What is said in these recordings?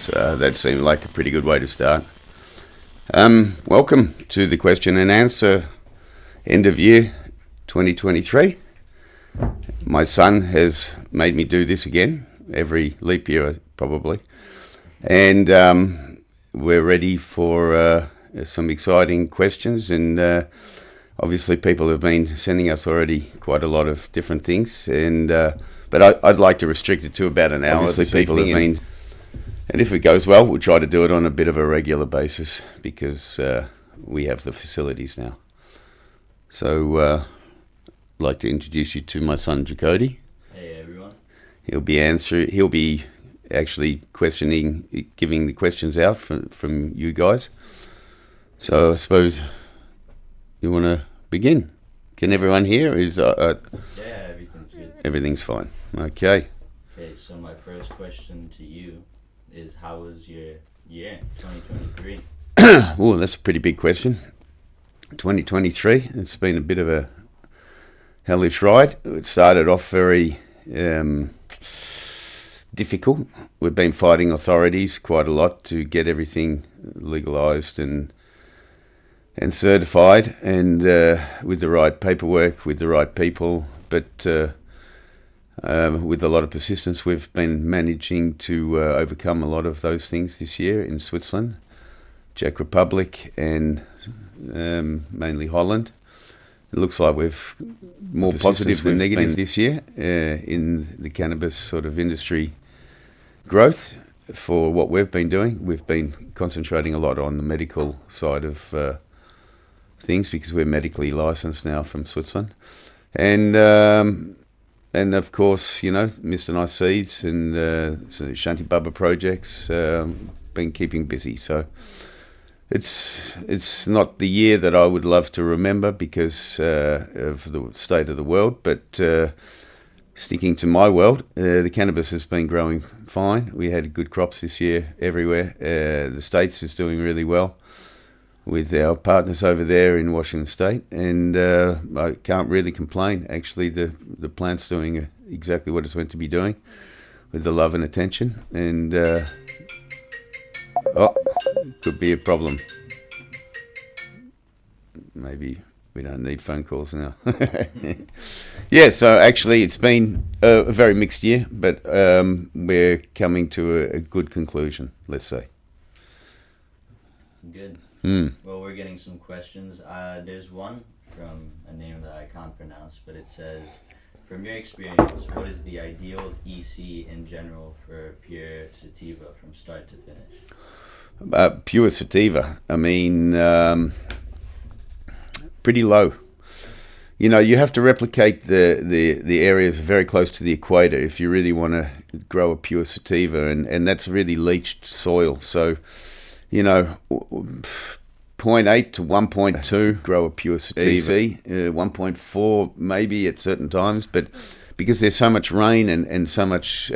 So that seemed like a pretty good way to start. Welcome to the question and answer end of year 2023. My son has made me do this again, every leap year probably. And we're ready for some exciting questions, and obviously people have been sending us already quite a lot of different things, and but I'd like to restrict it to about an hour. Obviously people have been, and if it goes well, we'll try to do it on a bit of a regular basis because we have the facilities now. So I'd like to introduce you to my son Jacody. Hey everyone. He'll be actually giving the questions out from you guys. So I suppose you want to begin. Can everyone hear? Yeah, everything's good. Everything's fine. Okay. Okay, so my first question to you is, how was your year, 2023? Oh, that's a pretty big question. 2023, it's been a bit of a hellish ride. It started off very difficult. We've been fighting authorities quite a lot to get everything legalised and certified, and with the right paperwork, with the right people, but with a lot of persistence, we've been managing to overcome a lot of those things this year in Switzerland, Czech Republic, and mainly Holland. It looks like we've more positive than negative this year in the cannabis sort of industry growth. For what we've been doing, we've been concentrating a lot on the medical side of things because we're medically licensed now from Switzerland, and of course, you know, Mr. Nice Seeds and Shantibaba projects been keeping busy. So it's not the year that I would love to remember because of the state of the world, but sticking to my world, the cannabis has been growing fine. We had good crops this year everywhere. The States is doing really well with our partners over there in Washington State, and I can't really complain. Actually, the plant's doing exactly what it's meant to be doing with the love and attention, and could be a problem. Maybe we don't need phone calls now. Yeah, so actually it's been a very mixed year, but we're coming to a good conclusion, let's say. Good. Well, we're getting some questions. There's one from a name that I can't pronounce, but it says, from your experience, what is the ideal EC in general for pure sativa from start to finish? Pure sativa, I mean, pretty low. You know, you have to replicate the areas very close to the equator if you really want to grow a pure sativa, and that's really leached soil. So, you know, 0.8 to 1.2 grow a pure sativa, 1.4 maybe at certain times, but because there's so much rain and so much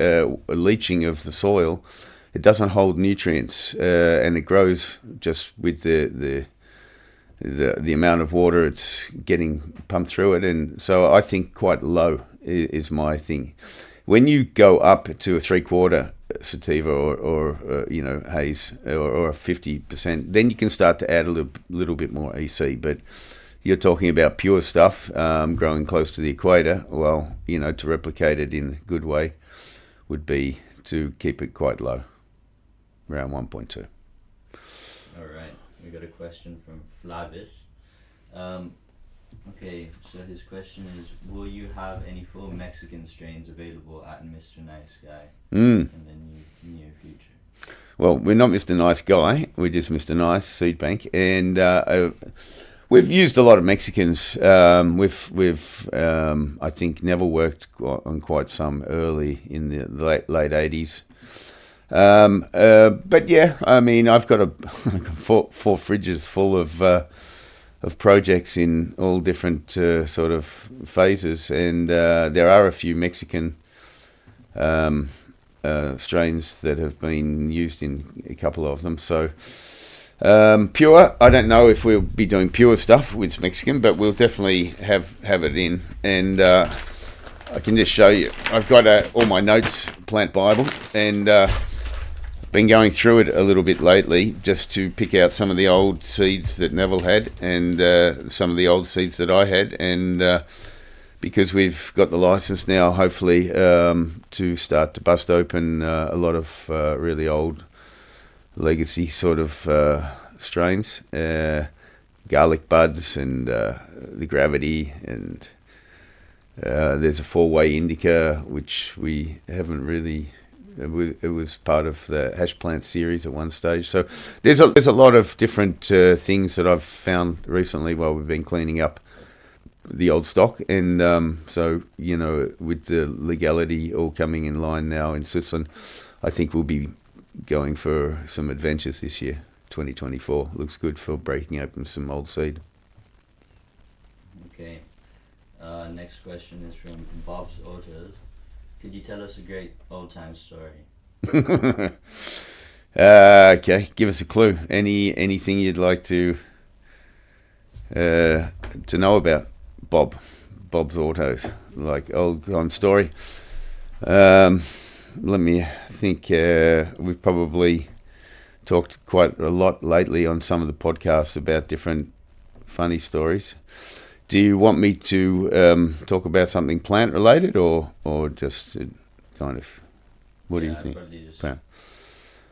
leaching of the soil, it doesn't hold nutrients, and it grows just with the amount of water it's getting pumped through it. And so I think quite low is my thing. When you go up to a 3/4 sativa or you know, haze or 50%, then you can start to add a little bit more EC. But you're talking about pure stuff, growing close to the equator. Well, you know, to replicate it in a good way would be to keep it quite low, around 1.2. All right, we got a question from Flavis. Okay, so his question is, will you have any full Mexican strains available at Mr. Nice Guy in the near future? Well, we're not Mr. Nice Guy, we're just Mr. Nice Seed Bank, and we've used a lot of Mexicans. We've I think Neville worked on quite some early in the late 80s. But yeah, I mean, I've got four fridges full of projects in all different sort of phases, and there are a few Mexican strains that have been used in a couple of them. So pure, I don't know if we'll be doing pure stuff with Mexican, but we'll definitely have it in. And I can just show you. I've got all my notes, plant Bible, and been going through it a little bit lately just to pick out some of the old seeds that Neville had and some of the old seeds that I had, and because we've got the license now, hopefully, to start to bust open a lot of really old legacy sort of strains, garlic buds and the gravity, and there's a 4-way indica which we haven't really. It was part of the hash plant series at one stage. So there's a lot of different things that I've found recently while we've been cleaning up the old stock, and so with the legality all coming in line now in Switzerland, I think we'll be going for some adventures this year. 2024 looks good for breaking open some old seed. Okay. Next question is from Bob's Autos. Could you tell us a great old-time story? Okay, give us a clue. Anything you'd like to know about Bob's Autos, like old-time story. Let me think. We've probably talked quite a lot lately on some of the podcasts about different funny stories. Do you want me to talk about something plant related, or just kind of? What do you think?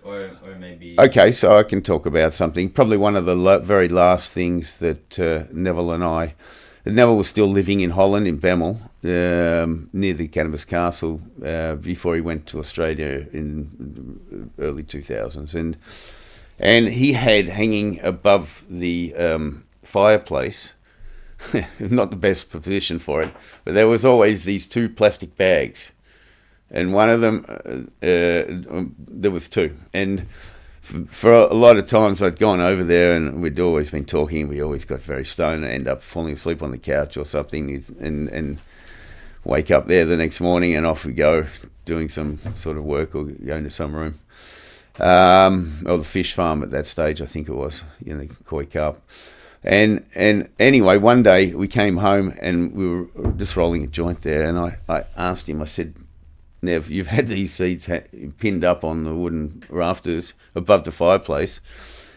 Or maybe. Okay, so I can talk about something. Probably one of the very last things that Neville and I. Neville was still living in Holland, in Bemmel, near the Cannabis Castle, before he went to Australia in the early 2000s, and he had hanging above the fireplace. Not the best position for it, but there was always these 2 plastic bags, and one of them, there was 2, and for a lot of times I'd gone over there and we'd always been talking, we always got very stoned and end up falling asleep on the couch or something, and wake up there the next morning and off we go doing some sort of work or going to some room, or the fish farm at that stage, I think it was, koi carp. And anyway, one day we came home and we were just rolling a joint there, and I asked him, I said, Nev, you've had these seeds pinned up on the wooden rafters above the fireplace.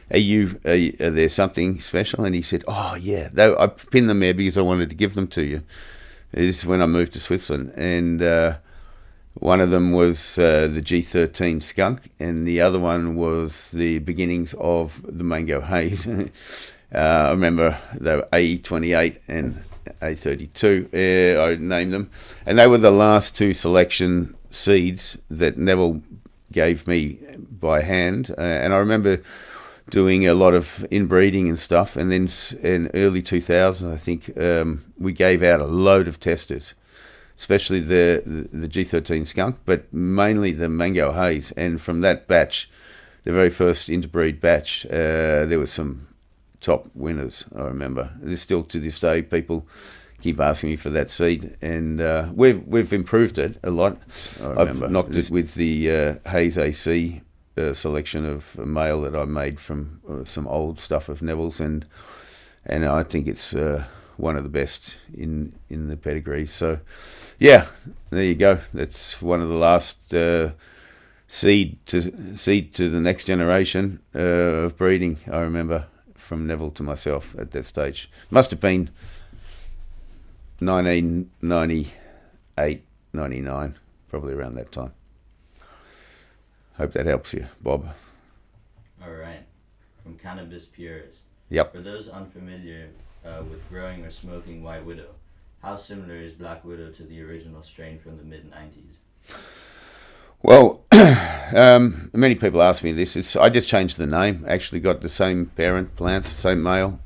Are there something special? And he said, oh yeah, I pinned them there because I wanted to give them to you. This is when I moved to Switzerland, and one of them was the G13 Skunk, and the other one was the beginnings of the Mango Haze. I remember they were A28 and A32, I named them, and they were the last 2 selection seeds that Neville gave me by hand, and I remember doing a lot of inbreeding and stuff, and then in early 2000s, I think, we gave out a load of testers, especially the G13 Skunk, but mainly the Mango Haze, and from that batch, the very first interbreed batch, there was some top winners, I remember. There's still to this day people keep asking me for that seed, and we've improved it a lot. I've knocked it with the Haze AC selection of male that I made from some old stuff of Neville's, and I think it's one of the best in the pedigree. So yeah, there you go. That's one of the last seed to the next generation of breeding, I remember, from Neville to myself at that stage. Must have been 1998, 99, probably around that time. Hope that helps you, Bob. All right. From Cannabis Purist. Yep. For those unfamiliar with growing or smoking White Widow, how similar is Black Widow to the original strain from the mid-90s? Well, many people ask me this. I just changed the name. Actually got the same parent plants, same male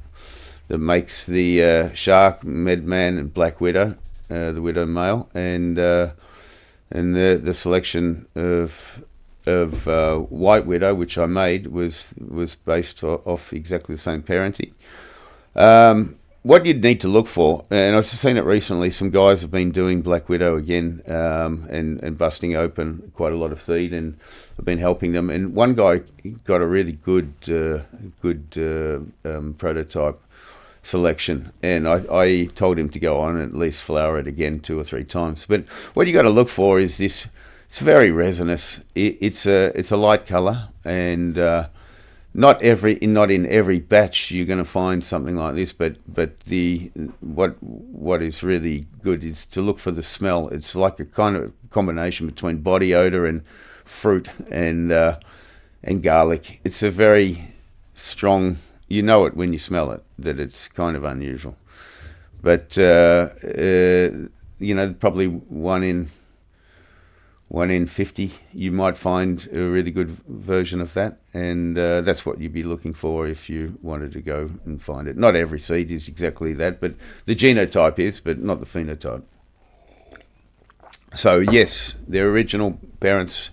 that makes the Shark, Medman, and Black Widow, the Widow male, and the selection of White Widow, which I made, was based off exactly the same parenting. What you'd need to look for, and I've seen it recently, some guys have been doing Black Widow again, and busting open quite a lot of seed, and I've been helping them. And one guy got a really good prototype selection, and I told him to go on and at least flower it again 2 or 3 times. But what you got to look for is this It's very resinous. It's a light colour, and not in every batch you're going to find something like this. But what is really good is to look for the smell. It's like a kind of combination between body odor and fruit and garlic. It's a very strong. You know it when you smell it that it's kind of unusual. But probably one in 50 you might find a really good version of that, and that's what you'd be looking for if you wanted to go and find it. Not every seed is exactly that, but the genotype is, but not the phenotype. So yes, their original parents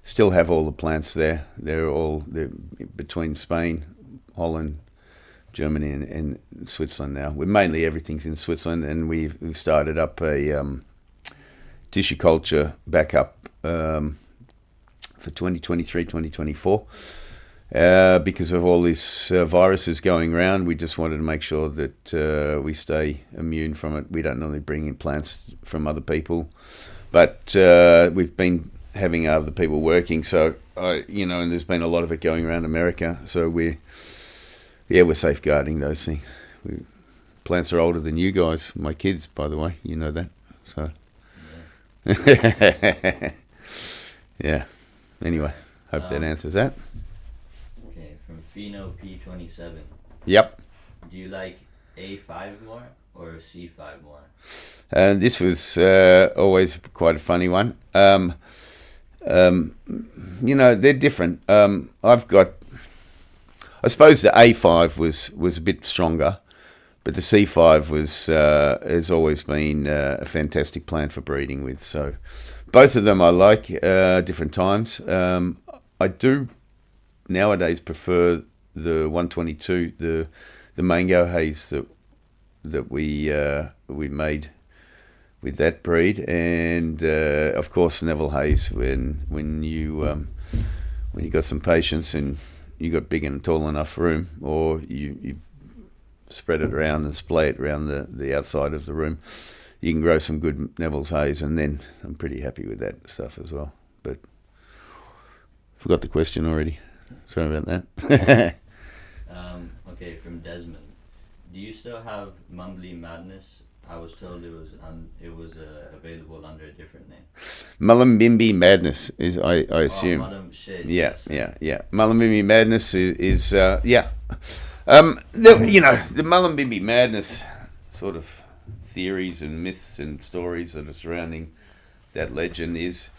still have all the plants there. They're between Spain, Holland, Germany and Switzerland now. Everything's in Switzerland, and we've started up a tissue culture backup for 2023, 2024. Because of all these viruses going around, we just wanted to make sure that we stay immune from it. We don't normally bring in plants from other people, but we've been having other people working, so and there's been a lot of it going around America, so we're safeguarding those things. Plants are older than you guys, my kids, by the way, you know that. So yeah. Anyway, hope that answers that. Okay, from Pheno P27. Yep. Do you like A5 more or C5 more? And this was always quite a funny one. They're different. I suppose the A5 was a bit stronger, but the C5 has always been a fantastic plant for breeding with. So both of them I like different times. I do nowadays prefer the 122, the mango haze that we made with that breed, and of course Neville haze when you got some patience and you got big and tall enough room, or you spread it around and splay it around the outside of the room, you can grow some good Neville's haze, and then I'm pretty happy with that stuff as well. But forgot the question already. Sorry about that. Okay, from Desmond. Do you still have Malamawi Madness? I was told it was available under a different name. Malamawi Madness is, I assume. Yeah. Malamawi Madness is the Malamawi Madness sort of theories and myths and stories that are surrounding that legend is,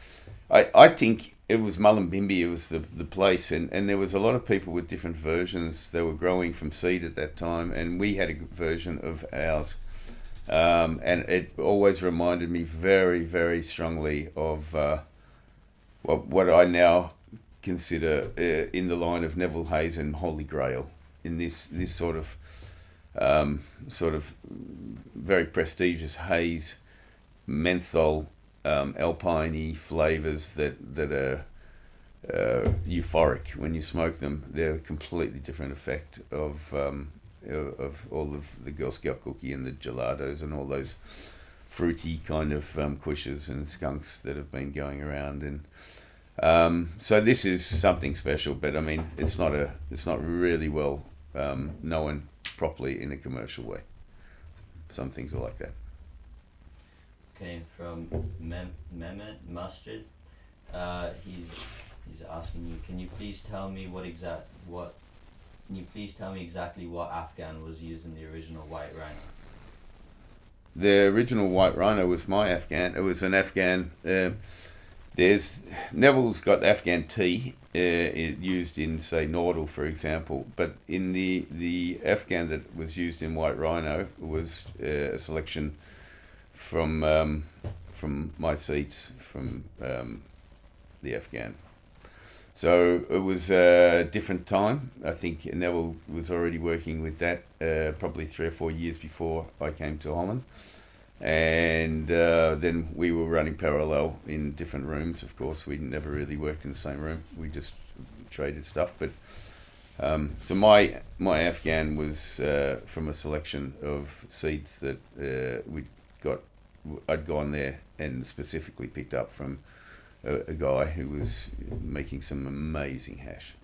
I think it was Malambimbi, it was the place, and there was a lot of people with different versions. They were growing from seed at that time, and we had a version of ours. And it always reminded me very, very strongly of what I now consider in the line of Neville Haze and Holy Grail, in this sort of very prestigious haze, menthol, alpine-y flavors that are euphoric when you smoke them. They're a completely different effect of all of the Girl Scout cookie and the gelatos and all those fruity kind of kushes and skunks that have been going around. And so this is something special, but I mean it's not really well known properly in a commercial way. Some things are like that. Okay, from Mehmet Mustard, he's asking you, can you please tell me exactly what Afghan was used in the original White Rhino? The original White Rhino was my Afghan. It was an Afghan. Neville's got Afghan tea used in, say, Nordal, for example. But in the Afghan that was used in White Rhino was a selection from my seeds from the Afghan. So it was a different time. I think Neville was already working with that probably 3 or 4 years before I came to Holland. And then we were running parallel in different rooms, of course. We never really worked in the same room. We just traded stuff. But so my Afghan was from a selection of seeds that I'd gone there and specifically picked up from a guy who was making some amazing hash.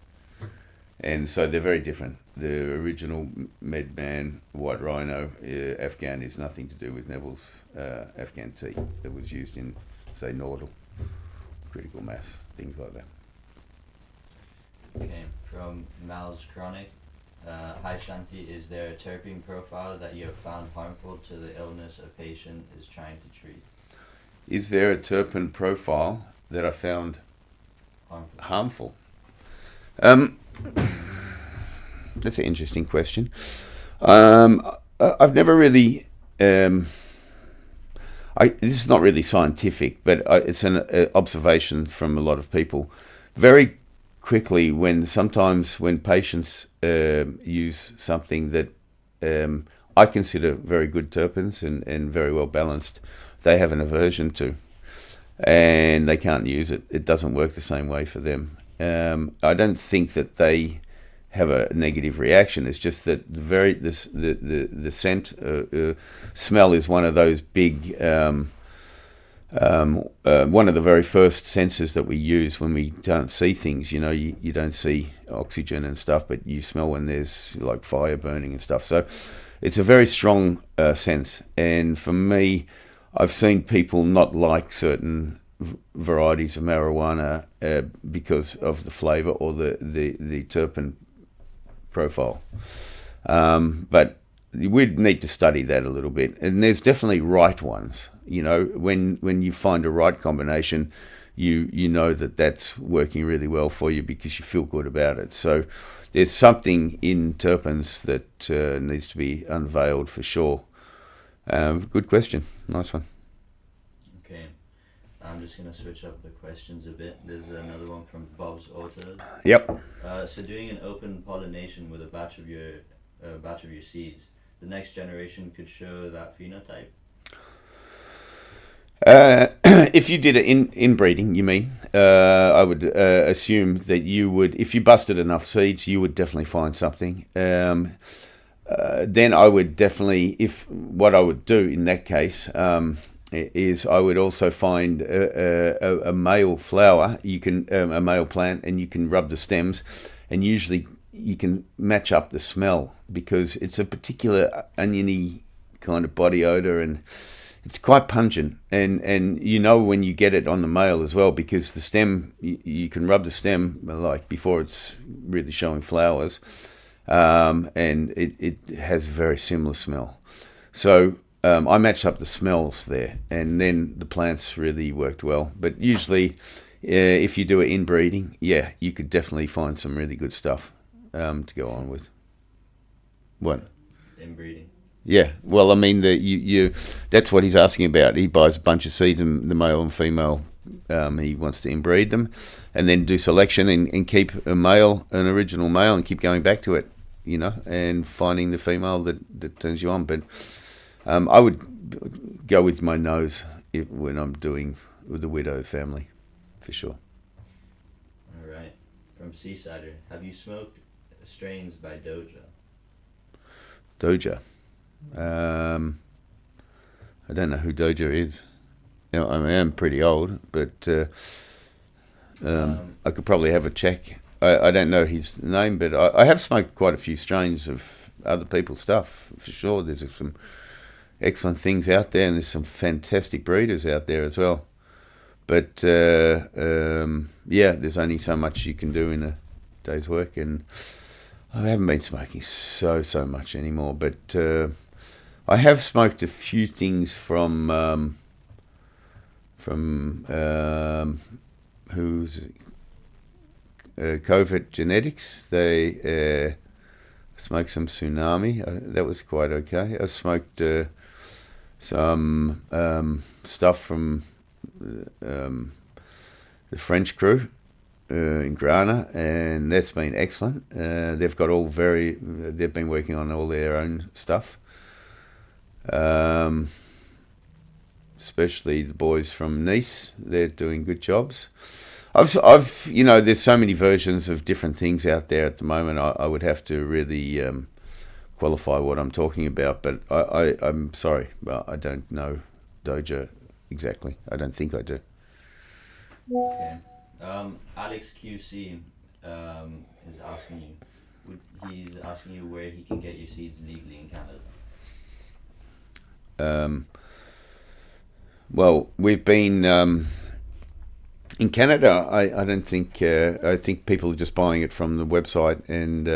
And so they're very different. The original Medman White Rhino Afghan is nothing to do with Neville's Afghan tea that was used in, say, Nordal, critical mass, things like that. Okay, from Mal's Chronic. Hi Shanti, is there a terpene profile that you have found harmful to the illness a patient is trying to treat? Is there a terpene profile that I found harmful? That's an interesting question. I've never really... this is not really scientific, but it's an observation from a lot of people. Very quickly, sometimes when patients use something that I consider very good terpenes and very well balanced, they have an aversion to, and they can't use it. It doesn't work the same way for them. I don't think that they have a negative reaction. It's just that the scent smell is one of those big one of the very first senses that we use when we don't see things. You don't see oxygen and stuff, but you smell when there's like fire burning and stuff. So it's a very strong sense. And for me, I've seen people not like certain varieties of marijuana because of the flavor or the terpene profile. But we'd need to study that a little bit. And there's definitely right ones. When you find a right combination, you know that that's working really well for you because you feel good about it. So there's something in terpenes that needs to be unveiled for sure. Good question. Nice one. Okay. I'm just going to switch up the questions a bit. There's another one from Bob's Autos. Yep. So doing an open pollination with a batch of your seeds, the next generation could show that phenotype? If you did it inbreeding, you mean, I would assume that you would, if you busted enough seeds, you would definitely find something. Then I would definitely, what I would do in that case is I would also find a male flower, a male plant, and you can rub the stems, and usually you can match up the smell because it's a particular oniony kind of body odor, and it's quite pungent, and when you get it on the male as well, because the stem, you can rub the stem like before it's really showing flowers, and it has a very similar smell. So I matched up the smells there, and then the plants really worked well. But usually, if you do it inbreeding, yeah, you could definitely find some really good stuff to go on with. What? Inbreeding. Yeah, well, I mean, that's what he's asking about. He buys a bunch of seeds, and the male and female, he wants to inbreed them, and then do selection and keep an original male, and keep going back to it, and finding the female that turns you on. But I would go with my nose when I'm doing with the widow family, for sure. All right. From Seasider, have you smoked strains by Doja? Doja. I don't know who Doja is. I am pretty old, but I could probably have a check. I don't know his name, but I have smoked quite a few strains of other people's stuff, for sure. There's some excellent things out there, and there's some fantastic breeders out there as well. But there's only so much you can do in a day's work, and I haven't been smoking so much anymore, but I have smoked a few things from who's COVID Genetics. They smoked some Tsunami. That was quite okay. I smoked some stuff from the French crew in Grana, and that's been excellent. They've been working on all their own stuff. Especially the boys from Nice, they're doing good jobs. I've there's so many versions of different things out there at the moment. I would have to really qualify what I'm talking about, but I'm sorry, but I don't know Doja exactly. I don't think I do. Okay. Alex QC is asking you. He's asking you where he can get your seeds legally in Canada. Well, we've been in Canada. I don't think. I think people are just buying it from the website, and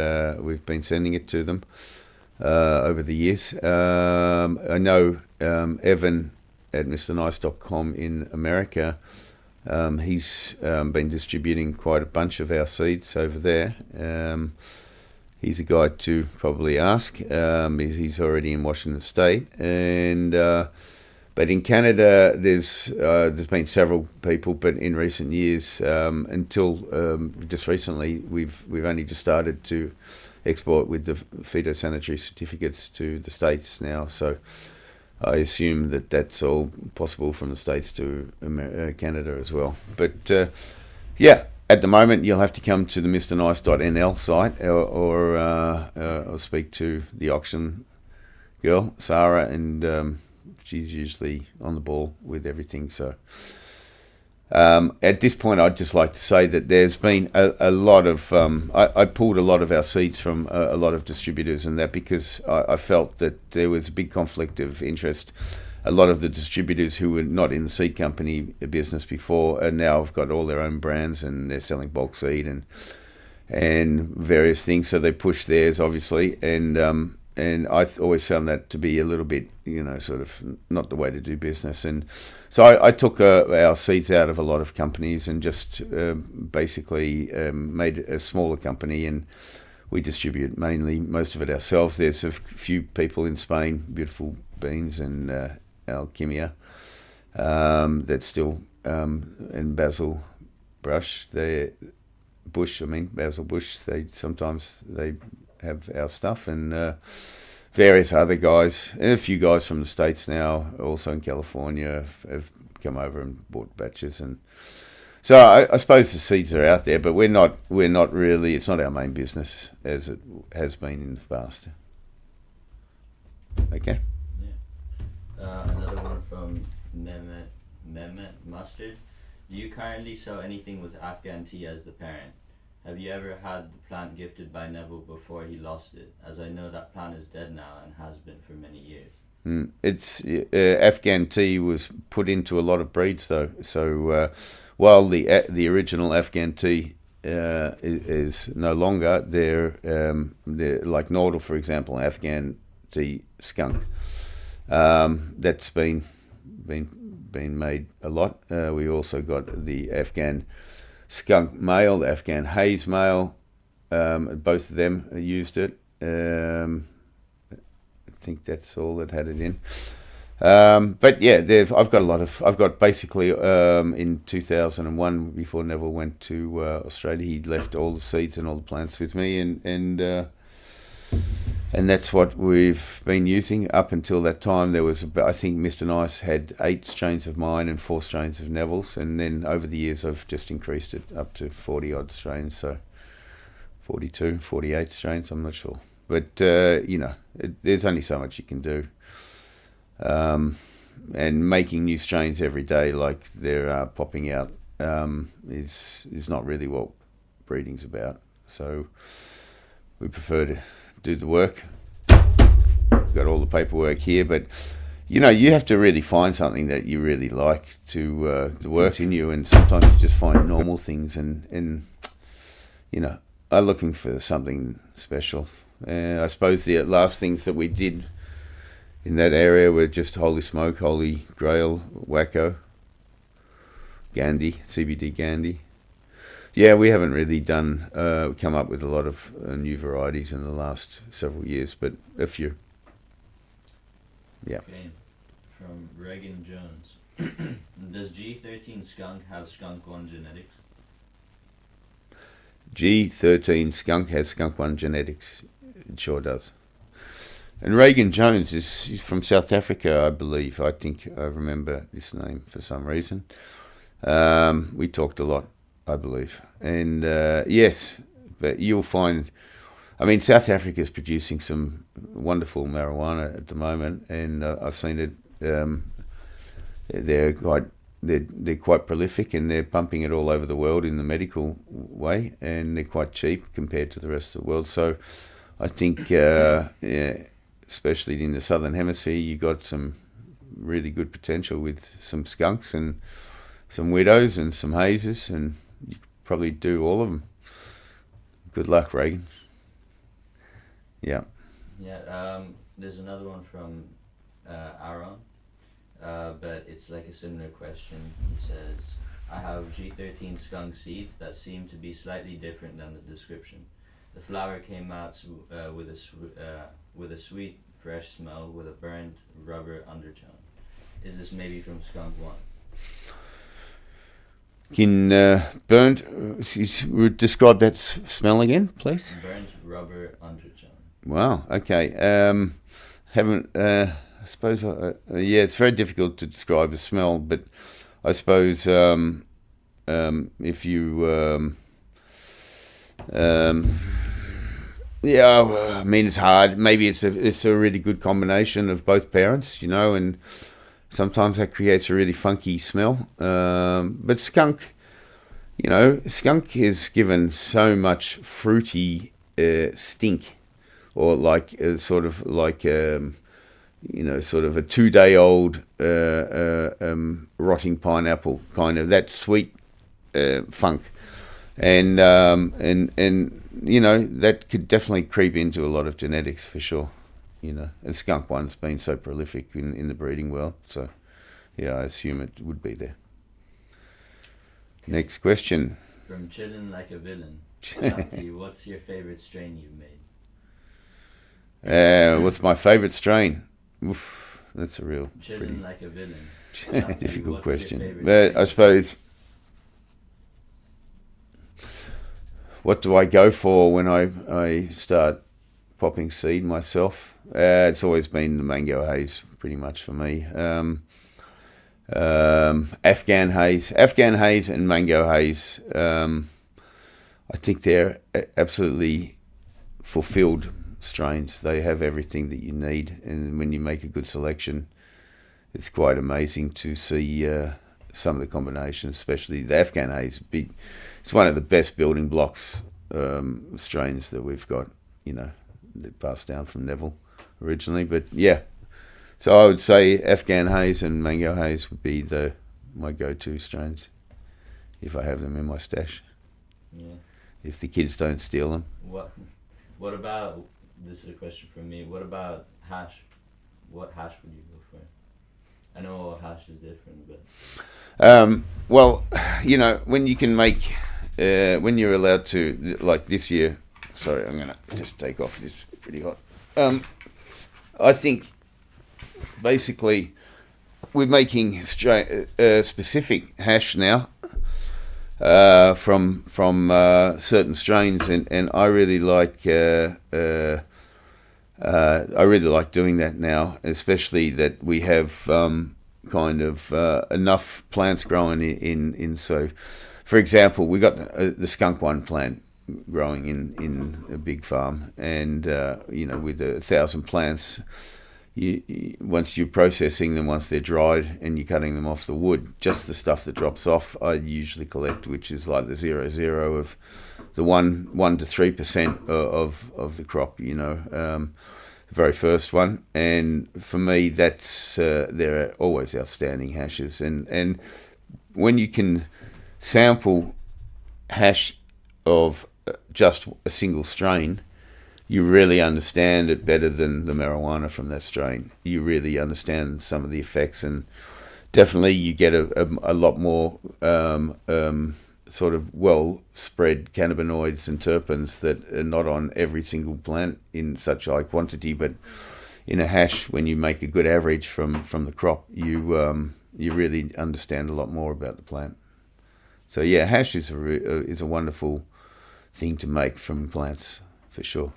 we've been sending it to them over the years. I know Evan at MrNice.com in America. He's been distributing quite a bunch of our seeds over there. He's a guy to probably ask. He's already in Washington State, and but in Canada, there's been several people, but in recent years, until just recently, we've only just started to export with the phytosanitary certificates to the States now. So I assume that that's all possible from the States to Canada as well. But yeah, at the moment you'll have to come to the MrNice.nl site or speak to the auction girl, Sarah, and she's usually on the ball with everything. So at this point, I'd just like to say that there's been a lot of... I pulled a lot of our seeds from a lot of distributors and that because I felt that there was a big conflict of interest. A lot of the distributors who were not in the seed company business before and now have got all their own brands and they're selling bulk seed and various things. So they push theirs, obviously, and I always found that to be a little bit, sort of not the way to do business. And so I took our seeds out of a lot of companies and just basically made a smaller company, and we distribute mainly most of it ourselves. There's a few people in Spain, Beautiful Beans and Alchemia, that's still, and Basil Bush, Basil Bush, sometimes they have our stuff, and various other guys, and a few guys from the States now, also in California, have come over and bought batches. And so I suppose the seeds are out there, but we're not really, it's not our main business as it has been in the past. Okay. Yeah. Another one from Mehmet Mustard. Do you currently sell anything with Afghan tea as the parent? Have you ever had the plant gifted by Neville before he lost it? As I know that plant is dead now and has been for many years. It's Afghan tea was put into a lot of breeds though. So while the original Afghan tea is no longer, they're like Nordal, for example, Afghan tea skunk. That's been made a lot. We also got the Afghan skunk male, the Afghan Haze male. Both of them used it. I think that's all that had it in. But yeah, I've got basically in 2001, before Neville went to Australia, he left all the seeds and all the plants with me, and that's what we've been using up until that time. There was I think Mr. Nice had 8 strains of mine and 4 strains of Neville's, and then over the years I've just increased it up to 40 odd strains, so 42, 48 strains, I'm not sure. But there's only so much you can do. And making new strains every day, like they're popping out, is not really what breeding's about. So we prefer to do the work. Got all the paperwork here, but you have to really find something that you really like to work in you, and sometimes you just find normal things, and I'm looking for something special. I suppose the last things that we did in that area were just Holy Smoke, Holy Grail, Wacko, Gandhi, CBD Gandhi. Yeah, we haven't really come up with a lot of new varieties in the last several years, but a few. Yeah. Okay. From Regan Jones. Does G13 Skunk have Skunk 1 genetics? G13 Skunk has Skunk 1 genetics. It sure does. And Regan Jones he's from South Africa, I believe. I think I remember this name for some reason. We talked a lot, I believe. And yes, but you'll find, South Africa is producing some wonderful marijuana at the moment, and I've seen it. They're quite they're quite prolific, and they're pumping it all over the world in the medical way, and they're quite cheap compared to the rest of the world. So I think, especially in the southern hemisphere, you got some really good potential with some skunks and some widows and some hazes, and you could probably do all of them. Good luck, Reagan. Yeah. Yeah. There's another one from Aaron. But it's like a similar question. He says, I have G13 skunk seeds that seem to be slightly different than the description. The flower came out with a sweet, fresh smell with a burnt rubber undertone. Is this maybe from skunk 1? Can describe that smell again, please? Burnt rubber undertone. Wow, okay. Haven't... I suppose, yeah, it's very difficult to describe a smell, but I suppose if you, yeah, I mean, it's hard. Maybe it's a really good combination of both parents, you know, and sometimes that creates a really funky smell. But skunk, you know, skunk is given so much fruity stink, or like sort of like. You know, sort of a 2-day-old rotting pineapple, kind of that sweet funk, and you know, that could definitely creep into a lot of genetics for sure. You know, and skunk one's been so prolific in the breeding world, so yeah, I assume it would be there. Okay. Next question. From Chillin' Like a Villain. Shanti, what's your favorite strain you've made? What's my favorite strain? Oof, that's a real Chillin' Like a Villain. difficult question. But I suppose, what do I go for when I start popping seed myself? It's always been the mango haze, pretty much for me. Afghan haze and mango haze. I think they're absolutely fulfilled strains. They have everything that you need, and when you make a good selection, it's quite amazing to see some of the combinations, especially the Afghan haze. It's one of the best building blocks strains that we've got, you know, that passed down from Neville originally. But yeah, so I would say Afghan haze and mango haze would be my go-to strains if I have them in my stash. Yeah. If the kids don't steal them. What about, this is a question from me, what about hash? What hash would you go for? I know all hash is different, but... well, you know, when you can make, when you're allowed to, like this year, sorry, I'm going to just take off this, pretty hot. I think basically we're making specific hash now from certain strains, and I really like doing that now, especially that we have kind of enough plants growing in. So, for example, we got the skunk one plant growing in a big farm, and you know, with 1,000 plants. Once you're processing them, once they're dried and you're cutting them off the wood, just the stuff that drops off, I usually collect, which is like the 0.0 of the 1 to 3% of the crop, you know, the very first one. And for me, that's they're always outstanding hashes. And when you can sample hash of just a single strain, you really understand it better than the marijuana from that strain. You really understand some of the effects, and definitely you get a lot more sort of well-spread cannabinoids and terpenes that are not on every single plant in such high quantity. But in a hash, when you make a good average from the crop, you really understand a lot more about the plant. So yeah, hash is a wonderful thing to make from plants, for sure.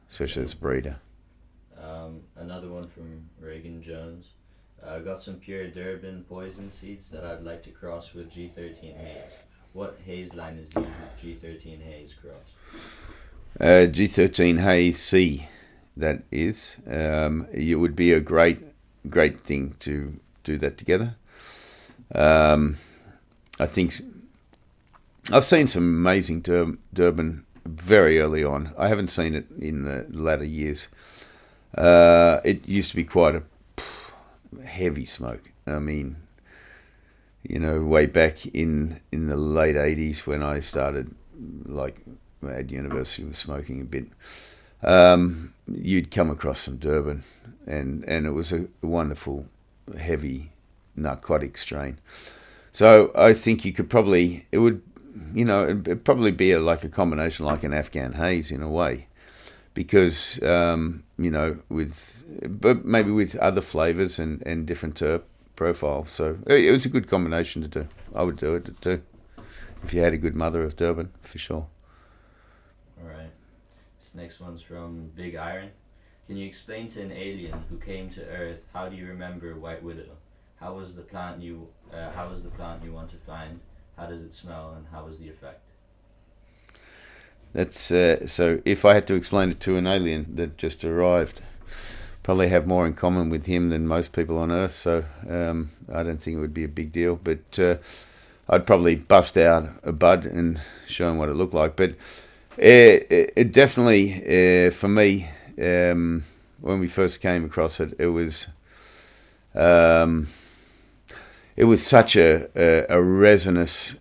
Especially as a breeder. Another one from Reagan Jones. Got some pure Durban Poison seeds that I'd like to cross with G13 Haze. What haze line is used with G13 Haze cross? G13 Haze C, that is. It would be a great thing to do that together. I think I've seen some amazing Durban very early on. I haven't seen it in the latter years. It used to be quite a heavy smoke. I mean, way back in the late 80s when I started, like at university, was smoking a bit. You'd come across some Durban, and it was a wonderful, heavy narcotic strain. So I think you could probably, it'd probably be like a combination like an Afghan Haze in a way, because, but maybe with other flavours and different terp profile. So it was a good combination to do. I would do it too, if you had a good mother of Durban, for sure. All right. This next one's from Big Iron. Can you explain to an alien who came to Earth, how do you remember White Widow? How was the plant you want to find? How does it smell, and how was the effect? That's so. If I had to explain it to an alien that just arrived, probably have more in common with him than most people on Earth. So I don't think it would be a big deal. But I'd probably bust out a bud and show him what it looked like. But it definitely, for me, when we first came across it, it was such a resinous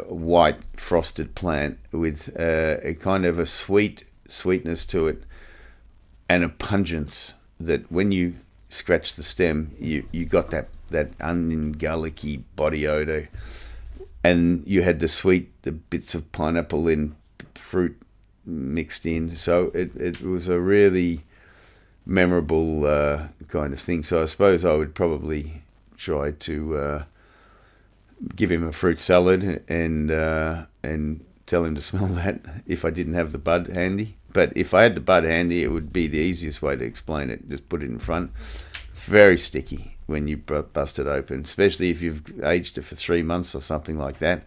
white frosted plant with a kind of a sweetness to it and a pungence that when you scratch the stem, you got that onion garlicky body odor, and you had the bits of pineapple and fruit mixed in. So it was a really memorable kind of thing. So I suppose I would probably try to give him a fruit salad and tell him to smell that if I didn't have the bud handy. But if I had the bud handy, it would be the easiest way to explain it. Just put it in front. It's very sticky when you bust it open, especially if you've aged it for 3 months or something like that.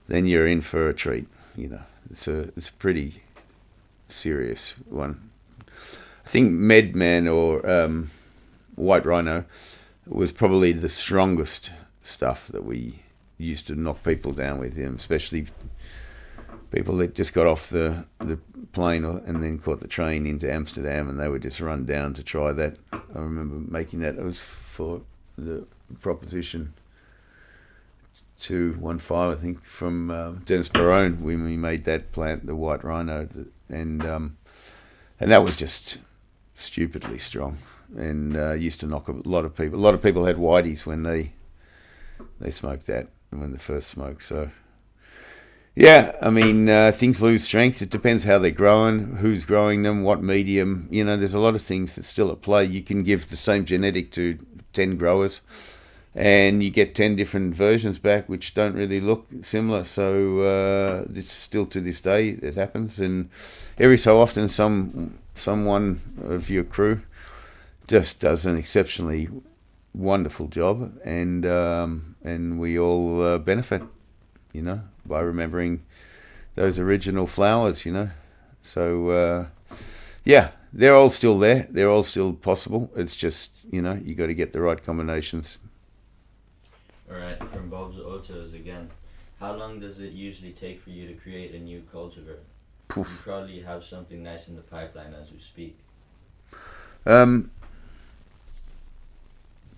Then you're in for a treat. It's a pretty serious one. I think Medman or White Rhino was probably the strongest stuff that we used to knock people down with him, especially people that just got off the plane and then caught the train into Amsterdam, and they would just run down to try that. I remember making that. It was for the Proposition 215, I think, from Dennis Barone, when we made that plant, the White Rhino, and that was just stupidly strong, and used to knock a lot of people. A lot of people had whiteys when they smoked that, when they first smoked. So yeah, I mean, things lose strength. It depends how they're growing, who's growing them, what medium. There's a lot of things that still at play. You can give the same genetic to 10 growers, and you get 10 different versions back which don't really look similar. So it's still to this day it happens, and every so often someone of your crew just does an exceptionally wonderful job, and we all benefit, by remembering those original flowers, So yeah, they're all still there. They're all still possible. It's just, you got to get the right combinations. All right, from Bob's Autos again. How long does it usually take for you to create a new cultivar? Poof. You probably have something nice in the pipeline as we speak.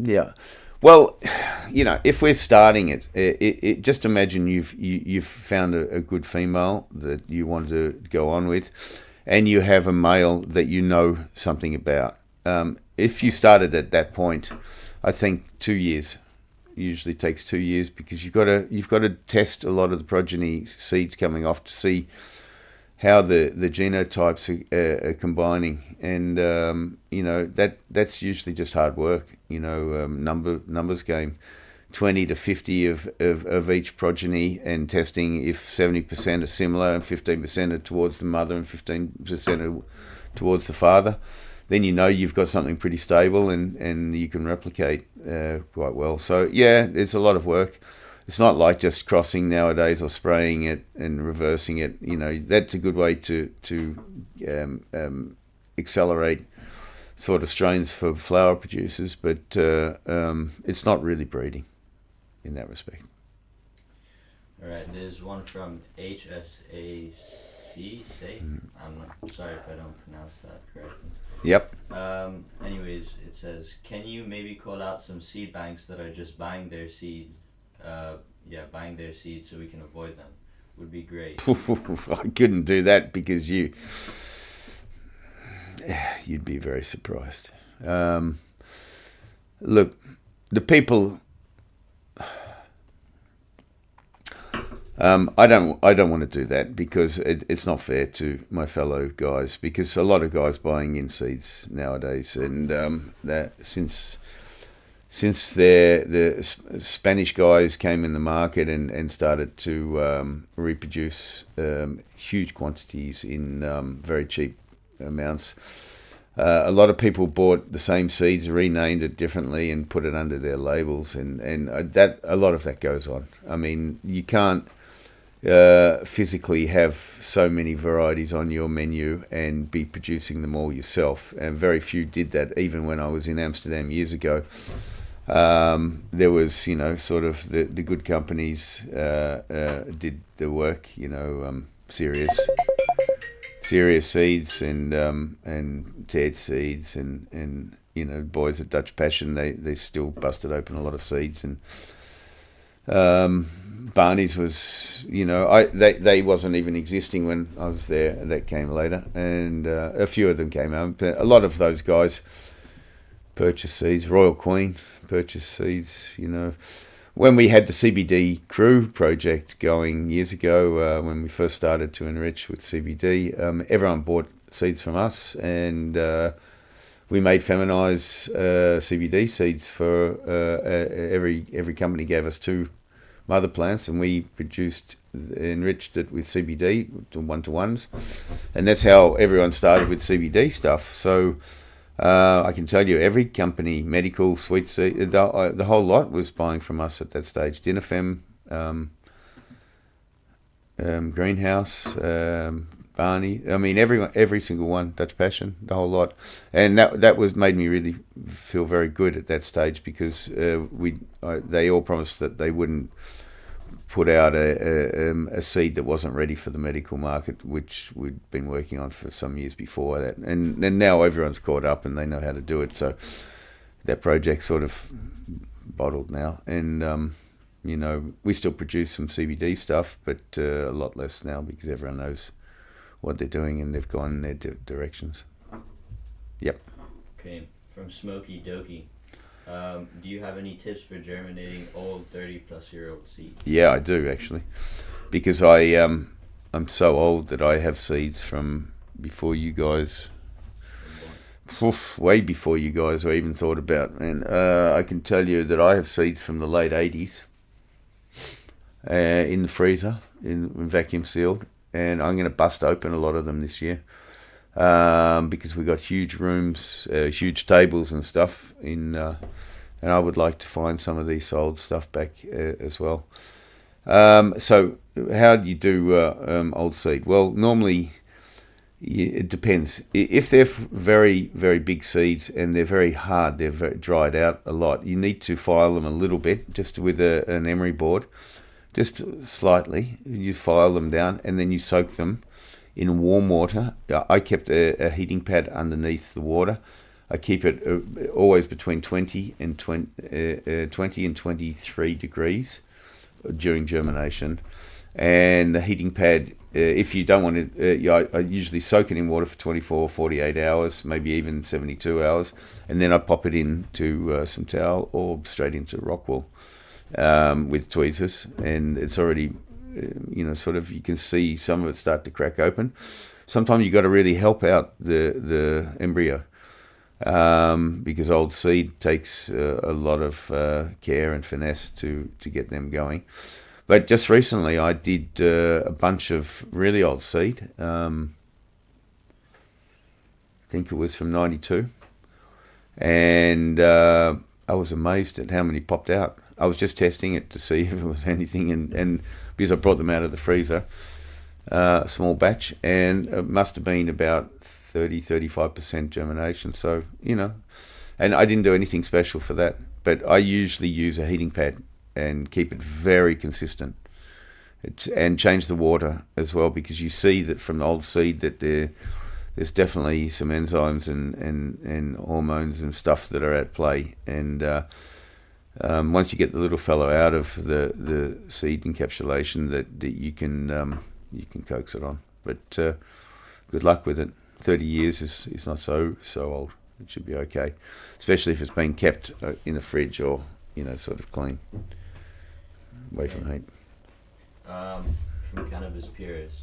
Yeah. Well, if we're starting it, just imagine you've found a good female that you want to go on with, and you have a male that you know something about. If you started at that point, I think 2 years usually takes 2 years, because you've got to test a lot of the progeny seeds coming off to see how the genotypes are combining, and that's usually just hard work. Numbers game, 20 to 50 of each progeny, and testing if 70% are similar and 15% are towards the mother and 15% are towards the father. Then you've got something pretty stable, and you can replicate quite well. So yeah, it's a lot of work. It's not like just crossing nowadays or spraying it and reversing it. That's a good way to accelerate sort of strains for flower producers, but it's not really breeding. in that respect. All right, there's one from HSAC. I'm sorry if I don't pronounce that correctly. Yep. Anyways, it says, can you maybe call out some seed banks that are just buying their seeds? Buying their seeds so we can avoid them. Would be great. I couldn't do that because you'd be very surprised. Look, the people. I don't want to do that because it's not fair to my fellow guys, because a lot of guys buying in seeds nowadays, and that since the Spanish guys came in the market and started to reproduce huge quantities in very cheap amounts. A lot of people bought the same seeds, renamed it differently, and put it under their labels, and that a lot of that goes on. I mean, you can't physically have so many varieties on your menu and be producing them all yourself, and very few did that. Even when I was in Amsterdam years ago, there was, sort of the good companies did the work, serious seeds and Ted seeds and boys at Dutch Passion, they still busted open a lot of seeds, and Barney's was, they wasn't even existing when I was there. That came later, and a few of them came out. But a lot of those guys purchased seeds. Royal Queen purchased seeds. When we had the CBD Crew project going years ago, when we first started to enrich with CBD, everyone bought seeds from us, and we made feminized CBD seeds for every company gave us 2 mother plants, and we enriched it with CBD to 1-to-1s, and that's how everyone started with CBD stuff. So I can tell you, every company, medical, sweet seed, the whole lot was buying from us at that stage. Dinafem, Greenhouse, Barney. I mean, every single one. Dutch Passion, the whole lot, and that was made me really feel very good at that stage, because they all promised that they wouldn't put out a seed that wasn't ready for the medical market, which we'd been working on for some years before that, and now everyone's caught up and they know how to do it. So that project's sort of bottled now, and we still produce some CBD stuff, but a lot less now, because everyone knows what they're doing and they've gone in their directions. Yep. Okay, from Smokey Dokie. Do you have any tips for germinating old 30-plus-year-old seeds? Yeah, I do, actually, because I'm so old that I have seeds from before you guys, way before you guys were even thought about. And I can tell you that I have seeds from the late 80s in the freezer, in vacuum sealed, and I'm going to bust open a lot of them this year, because we've got huge rooms, huge tables and stuff in, and I would like to find some of these old stuff back as well. So how do you do old seed? Well, normally it depends. If they're very, very big seeds and they're very hard, they're very dried out a lot, you need to file them a little bit, just with an emery board, just slightly. You file them down and then you soak them in warm water. I kept a heating pad underneath the water. I keep it always between 20 and 23 degrees during germination. And the heating pad, if you don't want it, I usually soak it in water for 24, 48 hours, maybe even 72 hours. And then I pop it into some towel or straight into rock wool with tweezers. And it's already, sort of, you can see some of it start to crack open. Sometimes you got to really help out the embryo, because old seed takes a lot of care and finesse to get them going. But just recently I did a bunch of really old seed. I think it was from 92. And I was amazed at how many popped out. I was just testing it to see if it was anything, and because I brought them out of the freezer, a small batch, and it must have been about 30-35% germination. So, and I didn't do anything special for that, but I usually use a heating pad and keep it very consistent. And change the water as well, because you see that from the old seed that there's definitely some enzymes and hormones and stuff that are at play. And once you get the little fellow out of the seed encapsulation, that you can coax it on. But good luck with it. 30 years is not so old. It should be okay, especially if it's been kept in the fridge or sort of clean, away from heat. From Cannabis Purist,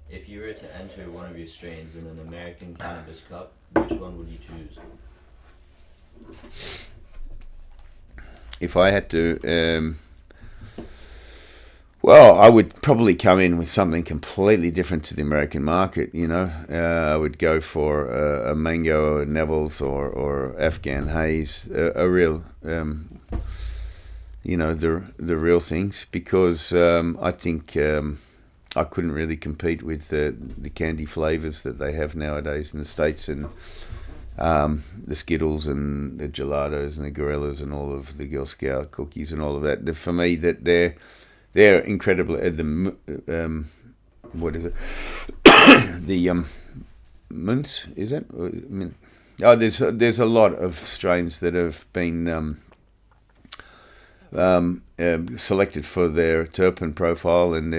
if you were to enter one of your strains in an American Cannabis Cup, which one would you choose? If I had to, well, I would probably come in with something completely different to the American market. I would go for a mango or Neville's or Afghan Haze, a real. The real things, because I think I couldn't really compete with the candy flavors that they have nowadays in the States, and the Skittles and the gelatos and the Gorillas and all of the Girl Scout cookies and all of that. For me, that they're incredible. What is it? The mints, is it? Oh, there's a lot of strains that have been selected for their terpene profile, and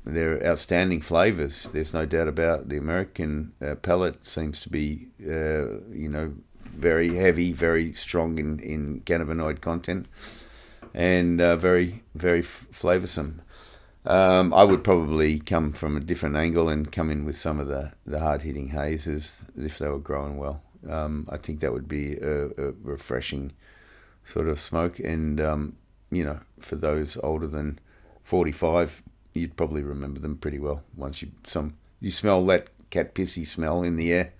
they're outstanding flavors. There's no doubt about the American palate seems to be very heavy, very strong in cannabinoid content, and very flavoursome. I would probably come from a different angle and come in with some of the hard-hitting hazes if they were growing well. I think that would be a refreshing sort of smoke, and for those older than 45, you'd probably remember them pretty well. Once you smell that cat pissy smell in the air,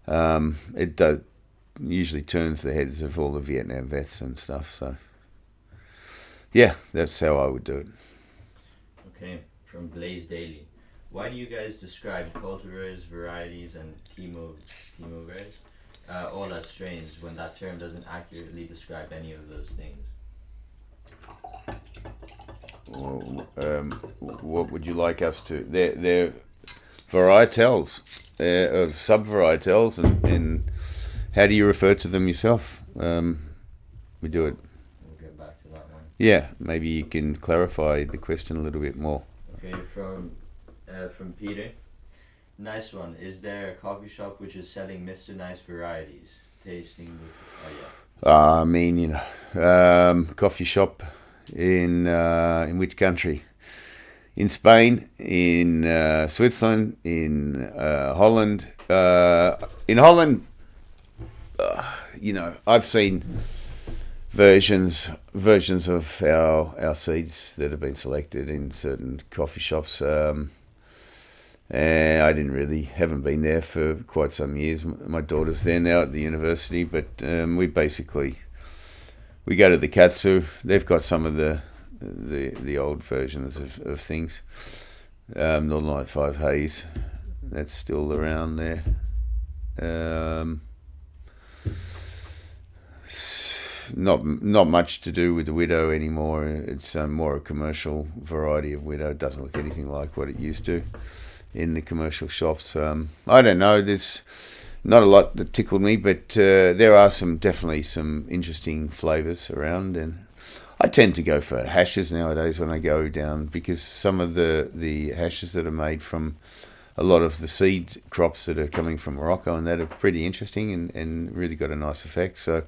it usually turns the heads of all the Vietnam vets and stuff. So yeah, that's how I would do it. Okay, from Blaze Daily, why do you guys describe cultivars, varieties, and chemo varieties all as strains, when that term doesn't accurately describe any of those things? Well, what would you like us to? They're varietals, sub-varietals, and how do you refer to them yourself? We do it. We'll get back to that one. Yeah, maybe you can clarify the question a little bit more. Okay, from Peter. Nice one. Is there a coffee shop which is selling Mr. Nice varieties? Tasting coffee shop in which country? In Spain, in Switzerland, in Holland. In Holland, I've seen versions of our seeds that have been selected in certain coffee shops. Haven't been there for quite some years. My daughter's there now at the university, but we go to the Katsu. They've got some of the old versions of things. Northern Light 5 Haze, that's still around there. Not much to do with the Widow anymore. It's more a commercial variety of Widow. It doesn't look anything like what it used to in the commercial shops. I don't know, there's not a lot that tickled me, but there are definitely some interesting flavours around, and I tend to go for hashes nowadays when I go down, because some of the hashes that are made from a lot of the seed crops that are coming from Morocco and that are pretty interesting and really got a nice effect. So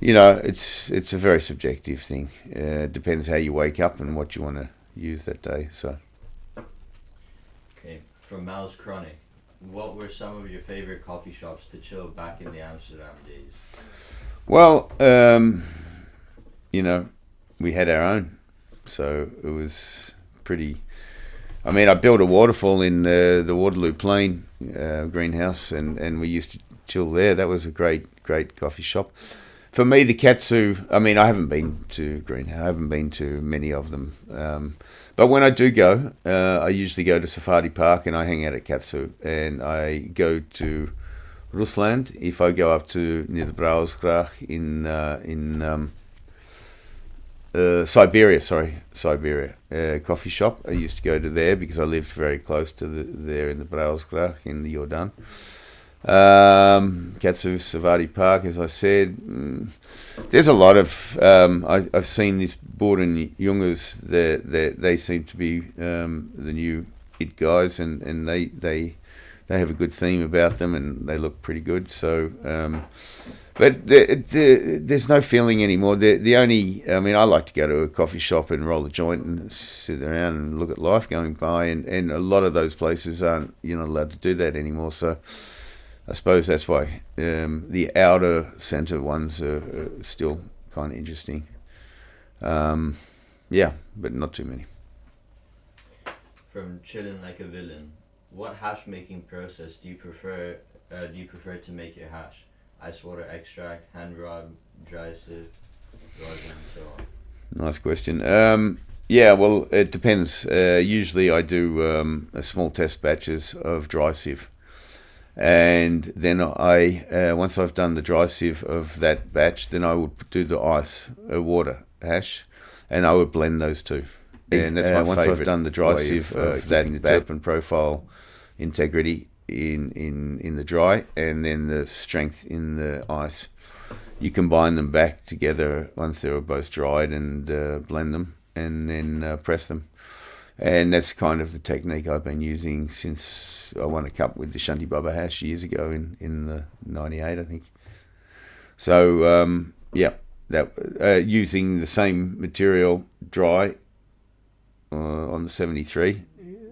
it's a very subjective thing. It depends how you wake up and what you want to use that day. So okay, from Mal's Chronic, what were some of your favorite coffee shops to chill back in the Amsterdam days? Well, we had our own, so it was pretty. I mean, I built a waterfall in the Waterloo Plain greenhouse, and we used to chill there. That was a great coffee shop. For me, the Katsu, I mean, I haven't been to greenhouse. I haven't been to many of them. But when I do go, I usually go to Safari Park and I hang out at Katsu. And I go to Rusland if I go up to near the Brouwersgracht in Siberia coffee shop. I used to go to there because I lived very close to there in the Brouwersgracht in the Jordan. Katsu Savati Park, as I said. There's a lot of I've seen this Borden Jungers. They seem to be the new it guys, and they have a good theme about them, and they look pretty good. So, but there's no feeling anymore. The only, I mean, I like to go to a coffee shop and roll a joint and sit around and look at life going by, and a lot of those places aren't, you're not allowed to do that anymore. So I suppose that's why the outer centre ones are still kind of interesting. Yeah, but not too many. From Chillin' Like a Villain, what hash making process do you prefer? To make your hash? Ice water extract, hand rub, dry sieve, rosin, and so on. Nice question. Yeah, well, it depends. Usually I do a small test batches of dry sieve. And then once I've done the dry sieve of that batch, then I would do the ice water hash, and I would blend those two. And that's my once I've done the dry sieve of that terpene profile integrity in the dry, and then the strength in the ice, you combine them back together once they were both dried, and blend them, and then press them. And that's kind of the technique I've been using since I won a cup with the Shantibaba hash years ago in the 98, I think. So, yeah, that using the same material dry on the 73,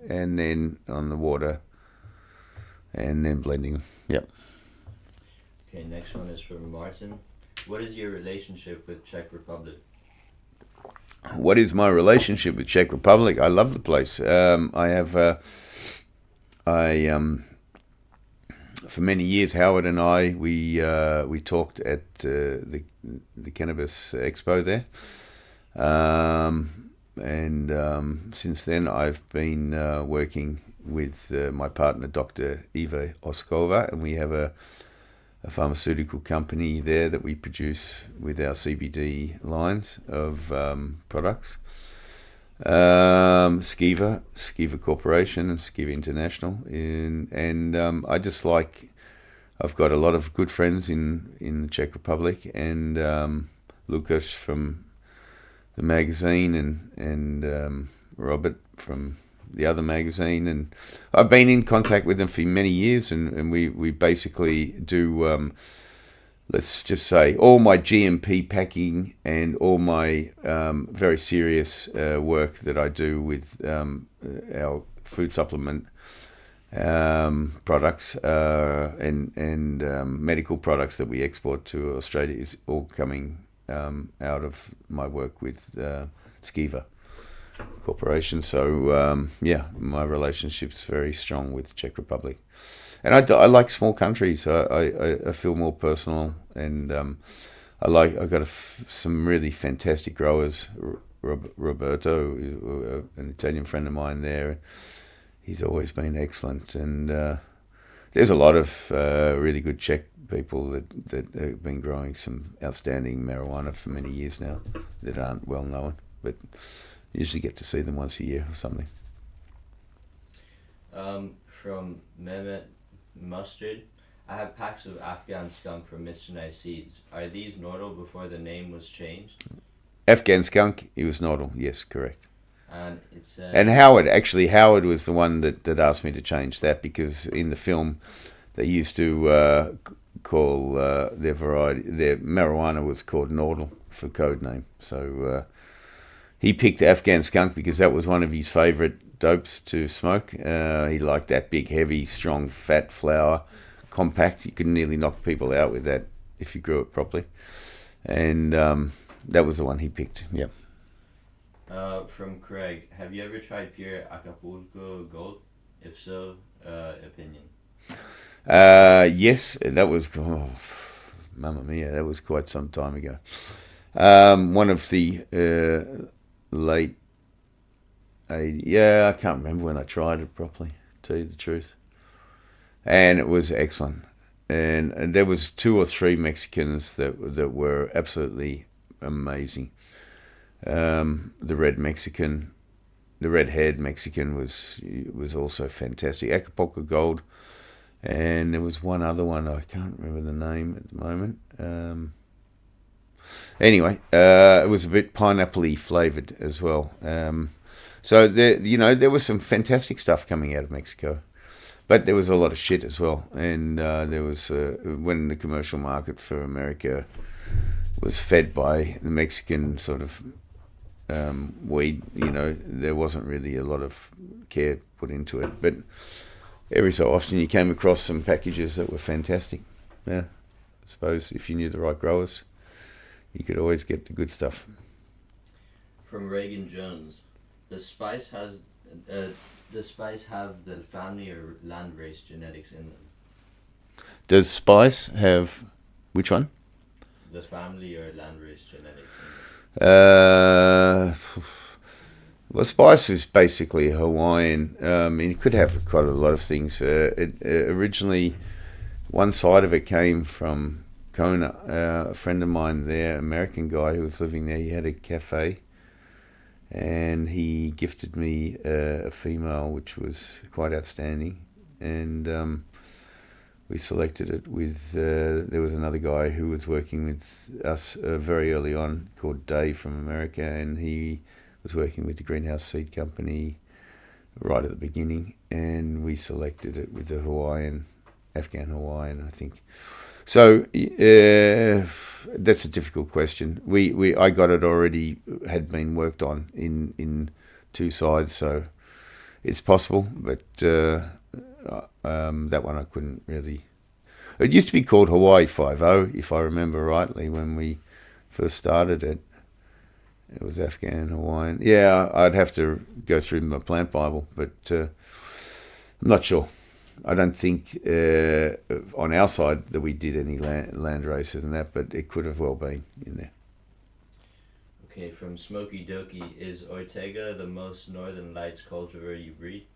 and then on the water, and then blending. Yep. Okay, next one is from Martin. What is your relationship with Czech Republic? What is my relationship with Czech Republic? I love the place. I have, for many years, Howard and I, we talked at the Cannabis Expo there, and since then I've been working with my partner, Dr. Eva Oskova, and we have a pharmaceutical company there that we produce with our CBD lines of products. Skiva Corporation and Skiva International, and I just like, I've got a lot of good friends in the Czech Republic, and Lukas from the magazine, and Robert from the other magazine, and I've been in contact with them for many years, and we basically do, let's just say, all my GMP packing and all my very serious work that I do with our food supplement products and medical products that we export to Australia is all coming out of my work with Skiva Corporation. So yeah, my relationship's very strong with the Czech Republic, and I like small countries. I feel more personal, and I've got some really fantastic growers. Roberto, an Italian friend of mine there, he's always been excellent, and there's a lot of really good Czech people that have been growing some outstanding marijuana for many years now that aren't well known, but usually get to see them once a year or something. From Mehmet Mustard, I have packs of Afghan Skunk from Mr. Nice Seeds. Are these Nordal before the name was changed? Afghan Skunk, he was Nordal, yes, correct. And it's and Howard was the one that asked me to change that, because in the film they used to call their marijuana was called Nordal for code name. So he picked Afghan Skunk because that was one of his favourite dopes to smoke. He liked that big, heavy, strong, fat flower, compact. You could nearly knock people out with that if you grew it properly. And that was the one he picked, yeah. From Craig, have you ever tried pure Acapulco Gold? If so, opinion. Yes, that was, mamma mia, that was quite some time ago. One of the late 80s, yeah, I can't remember when I tried it properly, to tell you the truth. And it was excellent. And there was 2 or 3 Mexicans that were absolutely amazing. The red Mexican, the red-haired Mexican was also fantastic. Acapulco Gold, and there was one other one, I can't remember the name at the moment. Anyway, it was a bit pineapple-y flavoured as well. So there was some fantastic stuff coming out of Mexico, but there was a lot of shit as well. And there was when the commercial market for America was fed by the Mexican sort of weed, there wasn't really a lot of care put into it. But every so often you came across some packages that were fantastic. Yeah, I suppose if you knew the right growers, you could always get the good stuff. From Reagan Jones, does spice have the family or landrace genetics in them? Does spice have which one? The family or landrace genetics in them? Well, spice is basically Hawaiian. It could have quite a lot of things. Originally, one side of it came from Kona. A friend of mine there, American guy who was living there, he had a cafe, and he gifted me a female, which was quite outstanding. And we selected it with, there was another guy who was working with us very early on called Dave from America, and he was working with the Greenhouse Seed Company right at the beginning, and we selected it with the Afghan Hawaiian, I think. So that's a difficult question. I got it already, had been worked on in two sides, so it's possible, but that one I couldn't really. It used to be called Hawaii 5-0, if I remember rightly, when we first started it. It was Afghan Hawaiian. Yeah, I'd have to go through my plant Bible, but I'm not sure. I don't think on our side that we did any land races and that, but it could have well been in there. Okay, from Smoky Dokie, is Ortega the most Northern Lights cultivar you breed?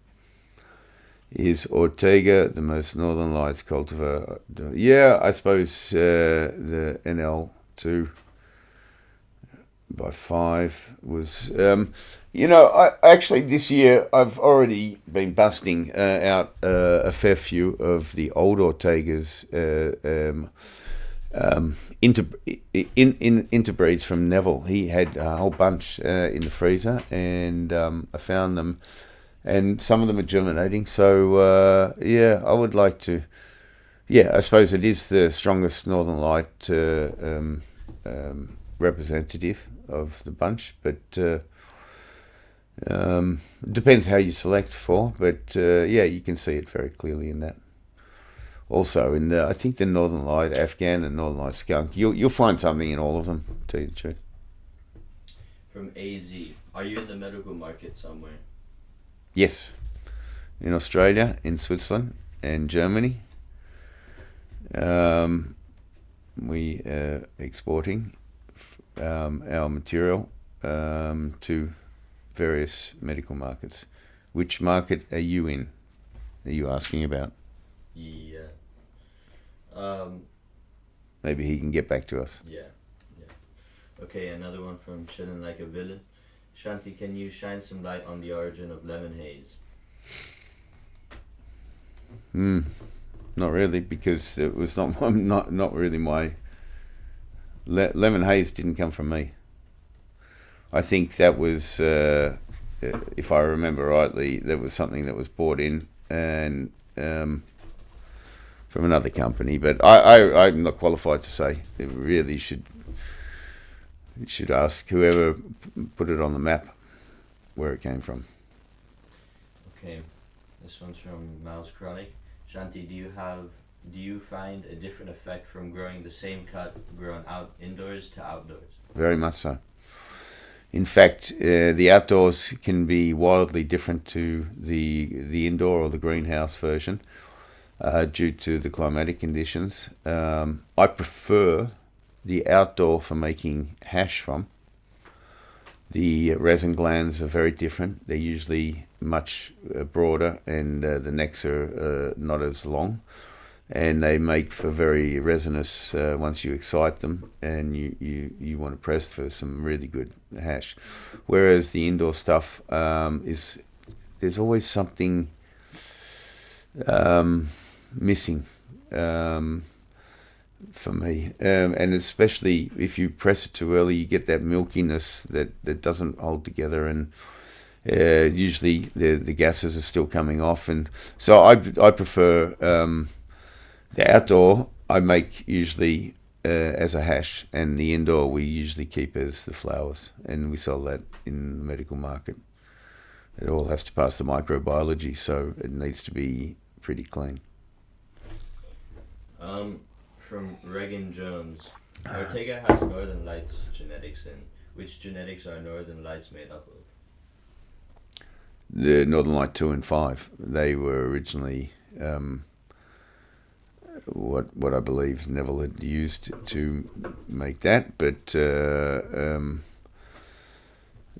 Is Ortega the most Northern Lights cultivar? Yeah, I suppose the NL2 by 5 was I actually this year I've already been busting out a fair few of the old Ortegas interbreeds from Neville. He had a whole bunch in the freezer, and I found them, and some of them are germinating, so I would like to. I suppose it is the strongest Northern Light representative of the bunch, but depends how you select for, but you can see it very clearly in that. Also in I think the Northern Light Afghan and Northern Light Skunk, you'll find something in all of them, to tell you the truth. From AZ, are you in the medical market somewhere? Yes, in Australia, in Switzerland, and Germany. We are exporting our material to various medical markets. Which market are you in? Are you asking about? Yeah. Maybe he can get back to us. Yeah. Okay, another one from Chillin' Like a Villain. Shanti, can you shine some light on the origin of lemon haze? Not really, because it was not really my. Lemon haze didn't come from me. I think that was, if I remember rightly, that was something that was brought in and from another company. But I'm not qualified to say. It really should ask whoever put it on the map where it came from. Okay, this one's from Mouse Chronic. Shanti, do you find a different effect from growing the same cut grown out indoors to outdoors? Very much so. In fact, the outdoors can be wildly different to the indoor or the greenhouse version due to the climatic conditions. I prefer the outdoor for making hash from. The resin glands are very different. They're usually much broader, and the necks are not as long. and they make for very resinous once you excite them, and you want to press for some really good hash. Whereas the indoor stuff there's always something missing for me, and especially if you press it too early, you get that milkiness that doesn't hold together, and usually the gases are still coming off, and so I prefer the outdoor. I make usually as a hash, and the indoor we usually keep as the flowers, and we sell that in the medical market. It all has to pass the microbiology, so it needs to be pretty clean. From Regan Jones, Ortega has Northern Lights genetics in. Which genetics are Northern Lights made up of? The Northern Light 2 and 5, they were originally what I believe Neville had used to make that, but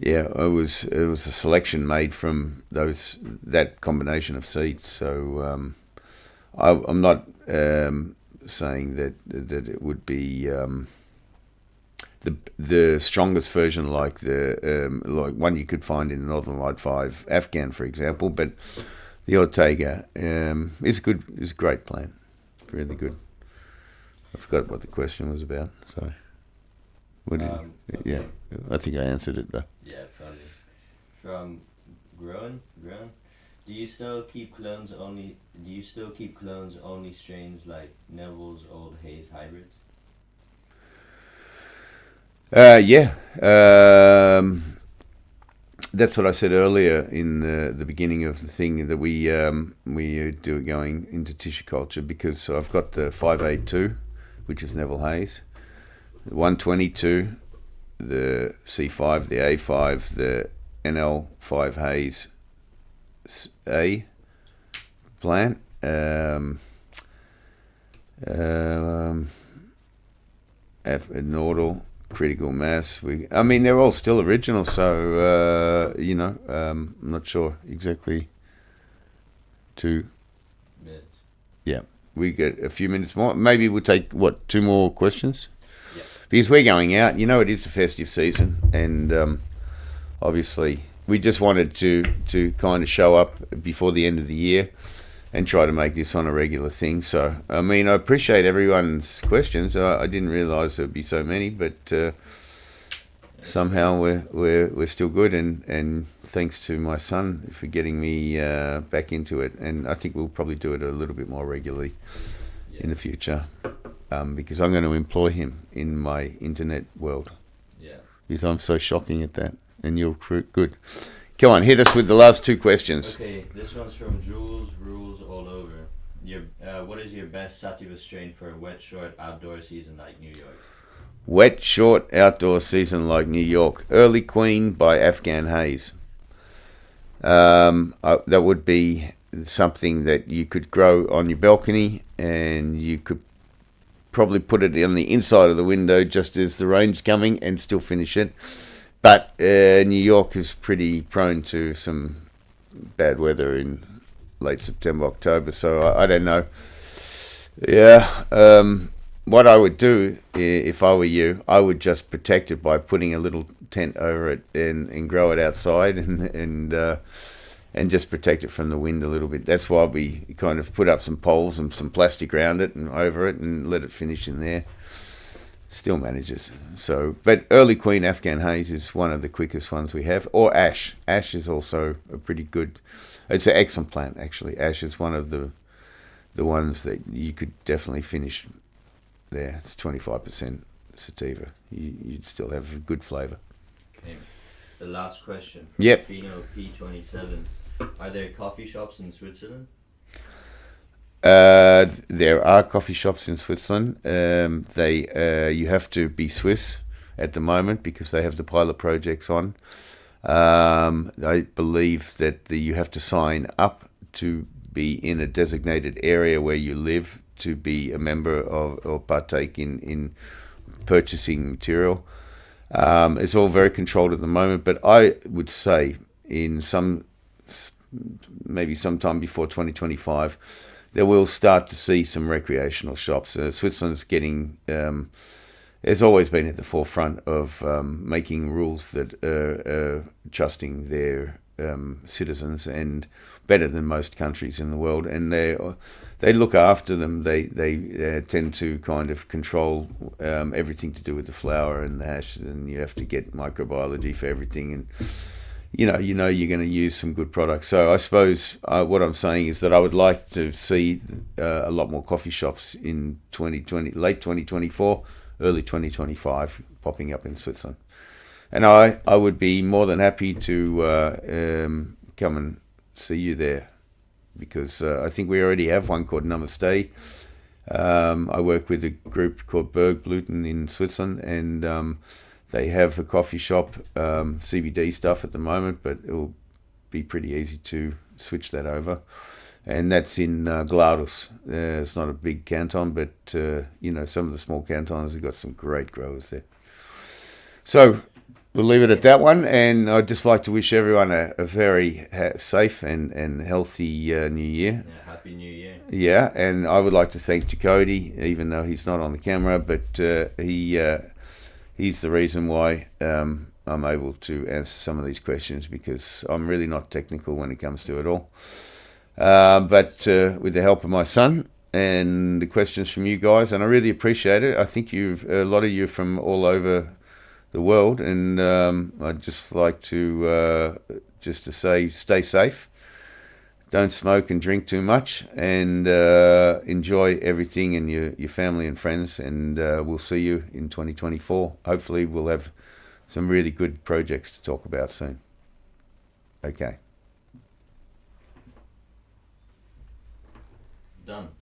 it was a selection made from that combination of seeds. So I'm not saying that it would be the strongest version like like one you could find in the Northern Light 5 Afghan, for example, but the Ortega is a great plant, really good. I forgot what the question was about. So, okay. Yeah, I think I answered it though. Yeah, probably. From Groen, do you still keep clones only strains like Neville's old Haze hybrids? Yeah. That's what I said earlier in the beginning of the thing, that we do it going into tissue culture, because I've got the 582, which is Neville Haze, the 122, the C5, the A5, the NL5 Haze A plant, Nordal, Critical Mass. I mean, they're all still original, so I'm not sure exactly. Yeah, we get a few minutes more. Maybe we'll take 2 more questions. Yeah. Because we're going out. It is the festive season, and obviously we just wanted to kind of show up before the end of the year and try to make this on a regular thing. So, I mean, I appreciate everyone's questions. I didn't realise there'd be so many, but somehow we're still good. And thanks to my son for getting me back into it. And I think we'll probably do it a little bit more regularly in the future, because I'm going to employ him in my internet world. Yeah. Because I'm so shocking at that, and you're good. Come on, hit us with the last 2 questions. Okay, this one's from Jules Rules All Over. What is your best Sativa strain for a wet, short outdoor season like New York? Wet, short outdoor season like New York. Early Queen by Afghan Haze. That would be something that you could grow on your balcony, and you could probably put it on the inside of the window just as the rain's coming and still finish it. But New York is pretty prone to some bad weather in late September, October, so I don't know. Yeah, what I would do if I were you, I would just protect it by putting a little tent over it and grow it outside and just protect it from the wind a little bit. That's why we kind of put up some poles and some plastic around it and over it and let it finish in there. Still manages. So, but Early Queen Afghan Haze is one of the quickest ones we have. Or Ash. Ash is also a pretty good. It's an excellent plant, actually. Ash is one of the ones that you could definitely finish there. It's 25% sativa. You'd still have a good flavour. Okay. The last question. From Yep. Fino P27. Are there coffee shops in Switzerland? There are coffee shops in Switzerland. You have to be Swiss at the moment because they have the pilot projects on. I believe that you have to sign up to be in a designated area where you live to be a member of or partake in purchasing material. It's all very controlled at the moment, but I would say maybe sometime before 2025, will start to see some recreational shops. Switzerland's getting has always been at the forefront of making rules that are trusting their citizens, and better than most countries in the world. And they look after them. They tend to kind of control everything to do with the flower and the hash, and you have to get microbiology for everything. And you know you're going to use some good products. So I suppose what I'm saying is that I would like to see a lot more coffee shops in 2020, late 2024, early 2025, popping up in Switzerland. And I would be more than happy to come and see you there, because I think we already have one called Namaste. I work with a group called Bergblüten in Switzerland, and they have a coffee shop, CBD stuff at the moment, but it will be pretty easy to switch that over. And that's in Glarus. It's not a big canton, but some of the small cantons have got some great growers there. So we'll leave it at that one, and I'd just like to wish everyone a very safe and healthy New Year. Yeah, Happy New Year. Yeah, and I would like to thank Jacody, even though he's not on the camera, but he's the reason why I'm able to answer some of these questions, because I'm really not technical when it comes to it all. But with the help of my son and the questions from you guys, and I really appreciate it. I think a lot of you from all over the world, and I'd just like to say stay safe, don't smoke and drink too much, and enjoy everything and your family and friends, and we'll see you in 2024. Hopefully we'll have some really good projects to talk about soon. Okay. Done.